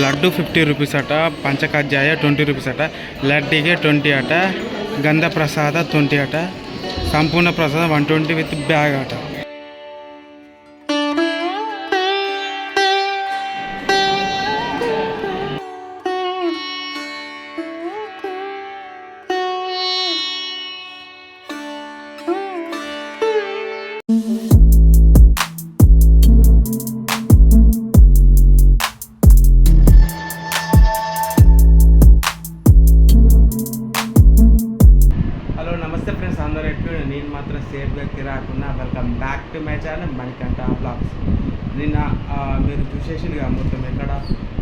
Laddu 50 rupees అట, పంచకజ్జాయ 20 rupees అట, లడ్డీకే 20 అట, గంధ ప్రసాద 20 అట, సంపూర్ణ ప్రసాదం 120 విత్ బ్యాగ్ అట. నమస్తే ఫ్రెండ్స్, అందరూ ఎట్లు నేను మాత్రం సేఫ్గా రాకుండా welcome back to my channel Manikanta blogs. నిన్న మీరు చూసేసిందిగా మొత్తం ఎక్కడ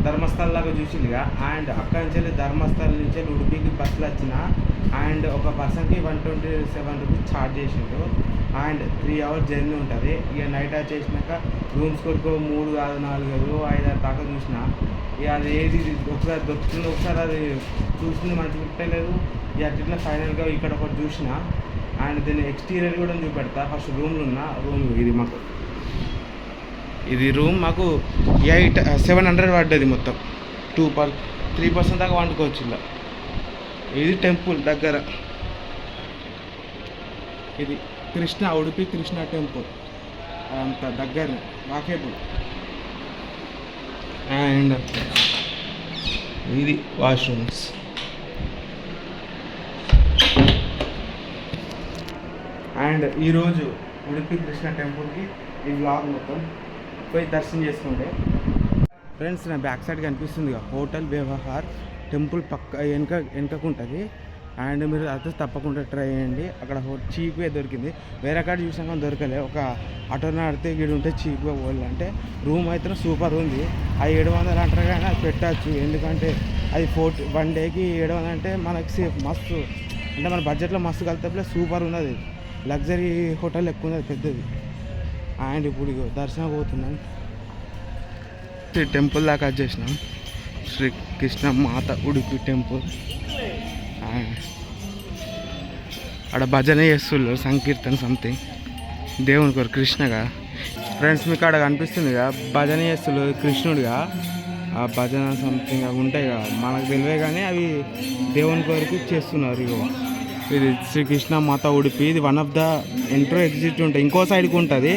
ధర్మస్థలంలాగా చూసిందిగా. అండ్ అక్కడి నుంచి ధర్మస్థలం నుంచి ఉడిపికి బస్సులు వచ్చిన అండ్ ఒక పర్సన్కి 127 రూపీస్ ఛార్జ్ చేసిండు. అండ్ 3 అవర్స్ జర్నీ ఉంటుంది. ఇక నైట్ వచ్చేసినాక రూమ్స్ కొరకు 3 కాదు 4 5 6 దాకా చూసిన. ఇక అది ఏది ఒకసారి దొరుకుతుంది, ఒకసారి అది చూస్తుంది మంచిగా కుట్టలేదు. ఇక అట్లా ఫైనల్గా ఇక్కడ ఒకటి చూసిన. అండ్ దీని ఎక్స్టీరియర్ కూడా చూపెడతా. ఫస్ట్ రూమ్లో ఉన్న రూమ్ ఇది రూమ్ మాకు 700 పడ్డది మొత్తం. 3% దాకా వండుకోవచ్చు ఇలా. ఇది టెంపుల్ దగ్గర, ఇది ఉడిపి కృష్ణ టెంపుల్ అంత దగ్గర వాకేబుల్. అండ్ ఇది వాష్రూమ్స్. అండ్ ఈరోజు ఉడిపి కృష్ణ టెంపుల్కి ఈ బ్లాగ్ మొత్తం పోయి దర్శనం చేసుకుంటే ఫ్రెండ్స్, నా బ్యాక్ సైడ్ కనిపిస్తుంది హోటల్ వ్యవహార్. టెంపుల్ వెనకకు ఉంటుంది. అండ్ మీరు అయితే తప్పకుండా ట్రై చేయండి. అక్కడ చీప్గా దొరికింది. వేరే కాడ చూసాక దొరకలే. ఒక ఆటో నడితే గిడి ఉంటే చీప్గా పోవాలంటే రూమ్ అయితే సూపర్ ఉంది. అది 700 అంటారు కానీ అది పెట్టచ్చు. ఎందుకంటే అది 1 డేకి 700 అంటే మనకి సేఫ్ మస్తు, అంటే మన బడ్జెట్లో మస్తు కలితే సూపర్ ఉన్నది. లగ్జరీ హోటల్ ఎక్కువ ఉన్నది, పెద్దది. అండ్ ఇప్పుడు దర్శనం పోతున్నాం. టెంపుల్ దాకా వచ్చేసినాం. శ్రీ కృష్ణ మాత ఉడిపి టెంపుల్. అక్కడ భజన చేస్తున్నారు, సంకీర్తన సంథింగ్ దేవుని కోరు కృష్ణగా. ఫ్రెండ్స్ మీకు అక్కడ కనిపిస్తుందిగా భజన చేస్తున్నారు కృష్ణుడిగా. ఆ భజన సంథింగ్ అవి ఉంటాయి కదా, మనకు తెలివే కానీ అవి దేవుని కోరికి చేస్తున్నారు. ఇగో ఇది శ్రీకృష్ణ మాత ఉడిపి. ఇది one of the intro exit ఉంటుంది, ఇంకో సైడ్కి ఉంటుంది.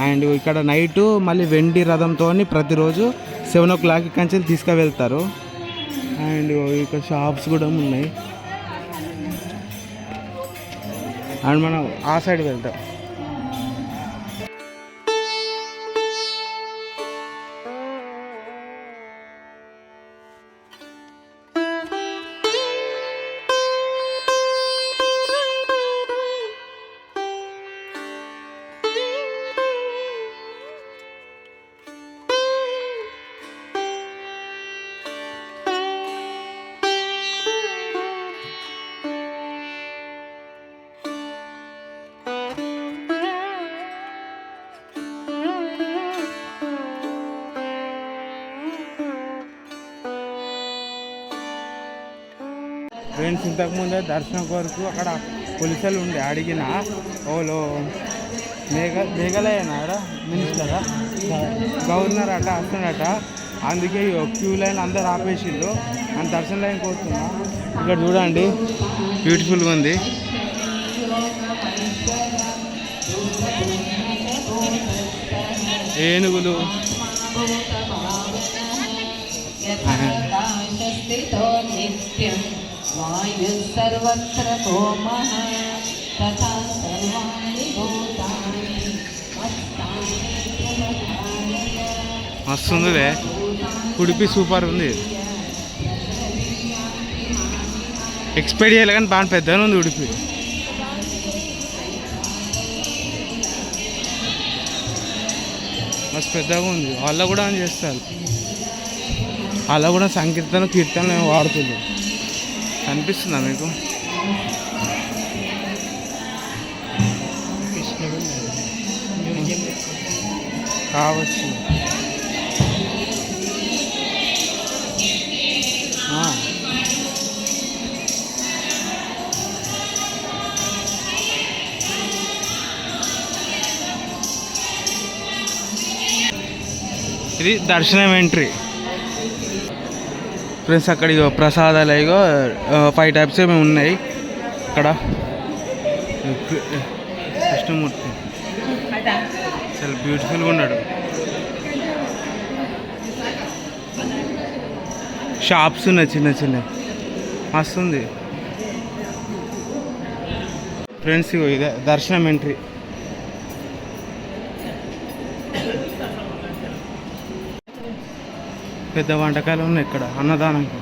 అండ్ ఇక్కడ నైటు మళ్ళీ వెండి రథంతో ప్రతిరోజు 7 o'clock కంచె తీసుకువెళ్తారు. అండ్ ఇక్కడ షాప్స్ కూడా ఉన్నాయి. అండ్ మనం ఆ సైడ్ వెళ్తాం. ఫ్రెండ్స్, ఇంతకుముందే దర్శనం కొరకు అక్కడ పోలీసులు ఉండి అడిగిన ఓలో మేఘాలయనా మినిస్టరా గవర్నర్ అట వస్తున్నాడట. అందుకే క్యూ లైన్ అందరు ఆపేసిండ్రు. అండ్ దర్శన లైన్కి వస్తున్నా. ఇక్కడ చూడండి బ్యూటిఫుల్గా ఉంది. ఏనుగులు. మస్తుంది. ఉడిపి సూపర్ ఉంది. ఎక్స్పెక్ట్ చేయాలి కానీ బాగా పెద్దగా ఉంది ఉడిపి. మస్తు పెద్దగా ఉంది. వాళ్ళ కూడా అని చేస్తారు. వాళ్ళ కూడా కీర్తనలు వాడుతుంది. కనిపిస్తుందా మీకు? కావచ్చు. ఇది దర్శనం ఎంట్రీ. ఫ్రెండ్స్ అక్కడ ఇగో ప్రసాదాలు ఇగో 5 టైప్స్ ఏమో ఉన్నాయి అక్కడ. కృష్ణమూర్తి చాలా బ్యూటిఫుల్గా ఉన్నాడు. షాప్స్ ఉన్నాయి చిన్న చిన్న, మస్తుంది. ఫ్రెండ్స్ ఇగో ఇదే దర్శనం ఎంట్రీ. పెద్ద వంటకాలు ఉన్నాయి ఇక్కడ అన్నదానంకి.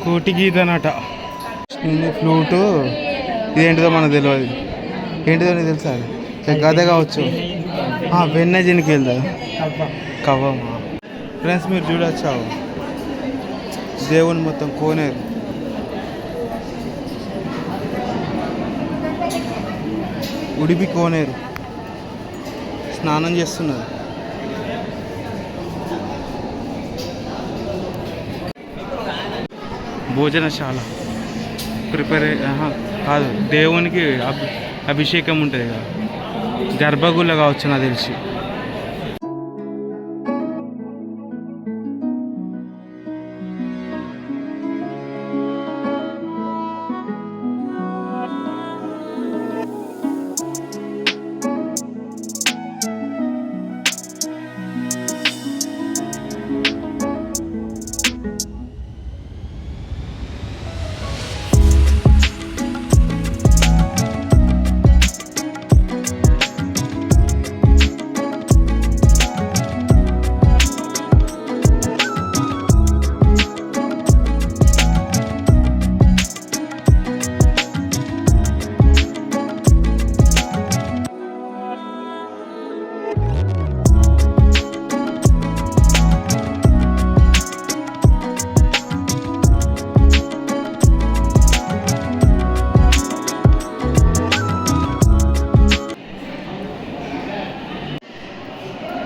కోటి గీతనట, ఫ్లూటు. ఇదేంటిదో మనకు తెలియదు, ఏంటిదో నీకు తెలుసా? అది గదే కావచ్చు. వెన్న జినికి వెళ్దా కవ్వమా. ఫ్రెండ్స్ మీరు చూడొచ్చు దేవుని మొత్తం కోనేరు. ఉడిపి కోనేరు స్నానం చేస్తున్నారు. భోజనశాల ప్రిపేర్ కాదు, దేవునికి అభిషేకం ఉంటుంది కదా, గర్భగుళ్ళ కావచ్చు నాకు తెలిసి.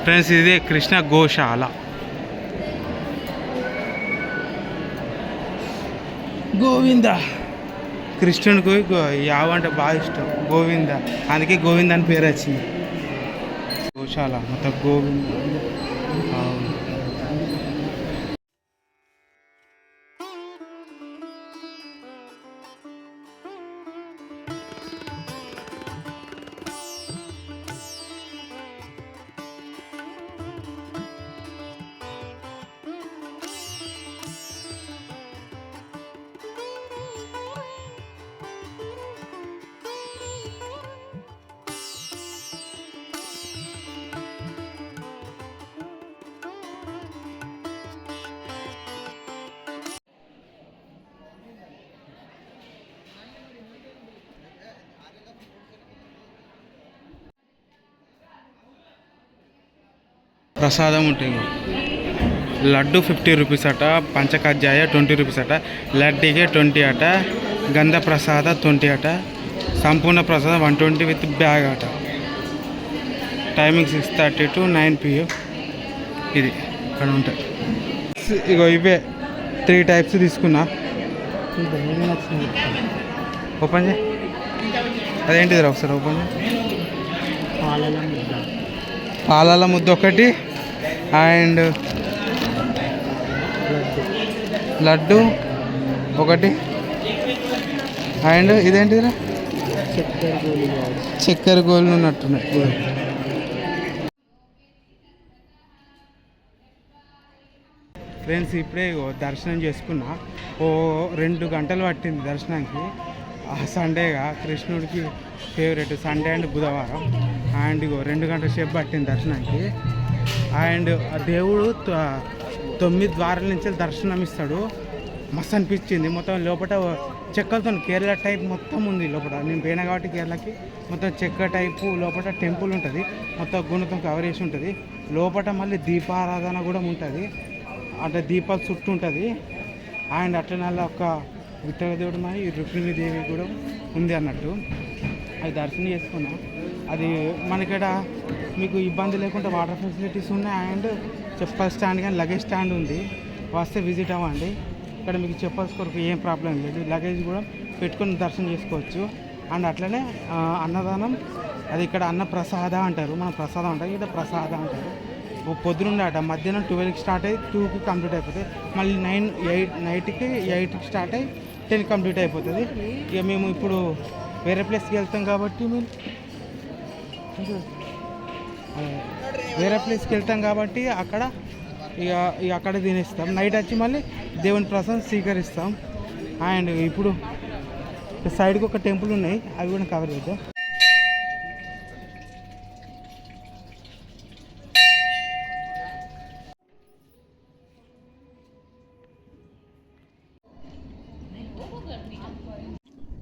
ఫ్రెండ్స్ ఇదే కృష్ణ గోశాల. గోవింద, కృష్ణుడికి యావ అంటే బాగా ఇష్టం, గోవింద, అందుకే గోవింద అని పేరు వచ్చింది. గోశాల మొత్తం గోవింద. ప్రసాదం ఉంటుంది. లడ్డు 50 రూపీస్ అట, పంచకజ్జాయ 20 రూపీస్ అట, లడ్డీకే 20 అట, గంధ ప్రసాద 20 అట, సంపూర్ణ ప్రసాదం 120 విత్ బ్యాగ్ అట. Timing 6:30 to 9 PM. ఇది ఇక్కడ ఉంటుంది. ఇగో ఇవే 3 టైప్స్ తీసుకున్నా. ఓపెన్ చేయి. అదేంటిది ఒకసారి ఓపెన్ చేయి. పాలాల ముద్ద ఒకటి, అండ్ లడ్డు ఒకటి, అండ్ ఇదేంటిదిరా చక్కెర గోళ్ళు ఉన్నట్టున్నాయి. ఫ్రెండ్స్ ఇప్పుడే దర్శనం చేసుకున్నా. 2 గంటలు పట్టింది దర్శనానికి. సండేగా కృష్ణుడికి ఫేవరెట్ సండే అండ్ బుధవారం. అండ్ 2 గంటల సేపు పట్టింది దర్శనానికి. అండ్ ఆ దేవుడు 9 ద్వారాల నుంచి దర్శనం ఇస్తాడు. మస్తు అనిపించింది. మొత్తం లోపల చెక్కలతో కేరళ టైప్ మొత్తం ఉంది లోపల. నేను పోయినా కాబట్టి కేరళకి మొత్తం చెక్క టైపు లోపల టెంపుల్ ఉంటుంది. మొత్తం గుణతం కవర్ చేసి ఉంటుంది. లోపల మళ్ళీ దీపారాధన కూడా ఉంటుంది. అంటే దీపాలు చుట్టూ ఉంటుంది. అండ్ అట్లనే ఒక విఠల దేవుడు మరి రుక్మిణీదేవి కూడా ఉంది అన్నట్టు. అది దర్శనం చేసుకున్నా. అది మనకిక్కడ మీకు ఇబ్బంది లేకుండా వాటర్ ఫెసిలిటీస్ ఉన్నాయి. అండ్ చెప్పల్ స్టాండ్ కానీ లగేజ్ స్టాండ్ ఉంది. వస్తే విజిట్ అవ్వండి. ఇక్కడ మీకు చెప్పల్స్ కొరకు ఏం ప్రాబ్లం లేదు. లగేజ్ కూడా పెట్టుకొని దర్శనం చేసుకోవచ్చు. అండ్ అట్లనే అన్నదానం, అది ఇక్కడ అన్న ప్రసాద అంటారు, మన ప్రసాదం అంటారు, ఇక్కడ ప్రసాద అంటారు. పొద్దునుండట మధ్యాహ్నం 12కి స్టార్ట్ అయ్యి 2కి కంప్లీట్ అయిపోతుంది. మళ్ళీ 9కి 8కి స్టార్ట్ అయ్యి 10కి కంప్లీట్ అయిపోతుంది. ఇక మేము ఇప్పుడు వేరే ప్లేస్కి వెళ్తాం కాబట్టి అక్కడ ఇక అక్కడ తినేస్తాం. నైట్ వచ్చి మళ్ళీ దేవుని ప్రసాదం స్వీకరిస్తాం. అండ్ ఇప్పుడు సైడ్కి ఒక టెంపుల్ ఉన్నాయి, అవి కూడా కవర్ చేద్దాం.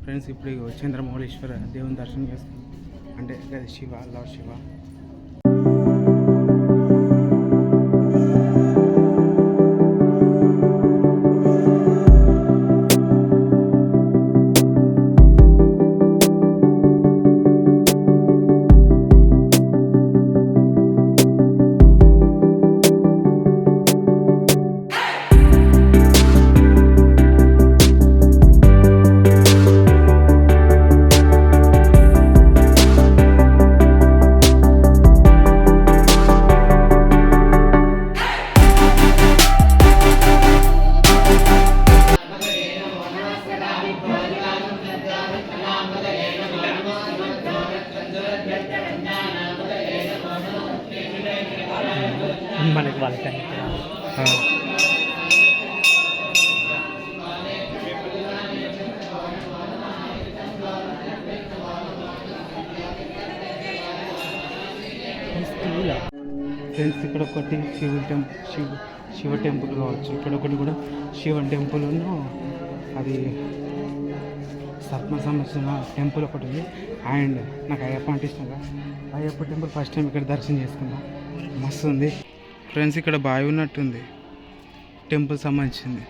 ఫ్రెండ్స్ ఇప్పుడు చంద్రమౌళీశ్వర దేవుని దర్శనం చేస్తాం. అంటే అది శివ, లార్డ్ శివ. మనకి వాళ్ళకి ఫ్రెండ్స్ ఇక్కడ ఒకటి శివ టెంపుల్ కావచ్చు. ఇక్కడ ఒకటి కూడా శివ టెంపుల్, అది సర్పం సంబంధించిన టెంపుల్ ఒకటి ఉంది. అండ్ నాకు అయ్యప్ప అంటే ఇష్టంగా అయ్యప్ప టెంపుల్ ఫస్ట్ టైం ఇక్కడ దర్శనం చేసుకున్నా, మస్తు ఉంది. ఫ్రెండ్స్ ఇక్కడ బావి ఉన్నట్టుంది, టెంపుల్ సంబంధించింది.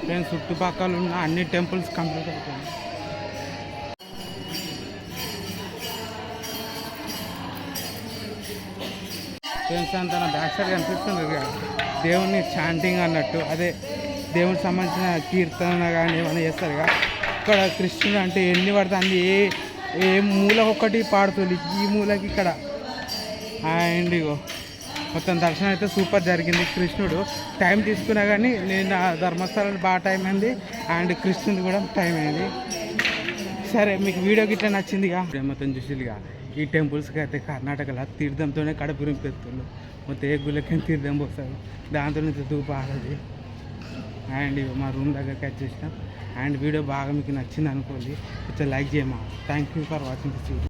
ఫ్రెండ్స్ చుట్టుపక్కల ఉన్న అన్ని టెంపుల్స్ కంప్లీట్ అవుతాయి. ఫ్రెండ్స్ అంతా నా బ్యాక్ సైడ్ కనిపిస్తుంది కదా, దేవుని చాంటింగ్ అన్నట్టు, అదే దేవునికి సంబంధించిన కీర్తన కానీ ఏమైనా చేస్తారు కదా. ఇక్కడ కృష్ణుడు అంటే ఎన్ని పడితే అన్ని ఏ మూల ఒక్కటి పాడుతుంది, ఈ మూలకి ఇక్కడ. అండ్ ఇగో మొత్తం దర్శనం అయితే సూపర్ జరిగింది. కృష్ణుడు టైం తీసుకున్నా కానీ నేను ధర్మస్థలానికి బాగా టైం అయింది, అండ్ కృష్ణుడు కూడా టైం అయింది. సరే మీకు వీడియో గిట్లా నచ్చిందిగా, మొత్తం చూసిగా ఈ టెంపుల్స్కి అయితే కర్ణాటకలో తీర్థంతోనే కడుపు రింపెత్తులు, మొత్తం ఏ గుళ్ళకి తీర్థం పోస్తారు, దాంతో ధూప ఆడది. అండ్ మా రూమ్ దగ్గరికి వచ్చేసినాం. అండ్ వీడియో బాగా మీకు నచ్చింది అనుకోండి, కొంచెం లైక్ చేయమా. Thank you for watching this video.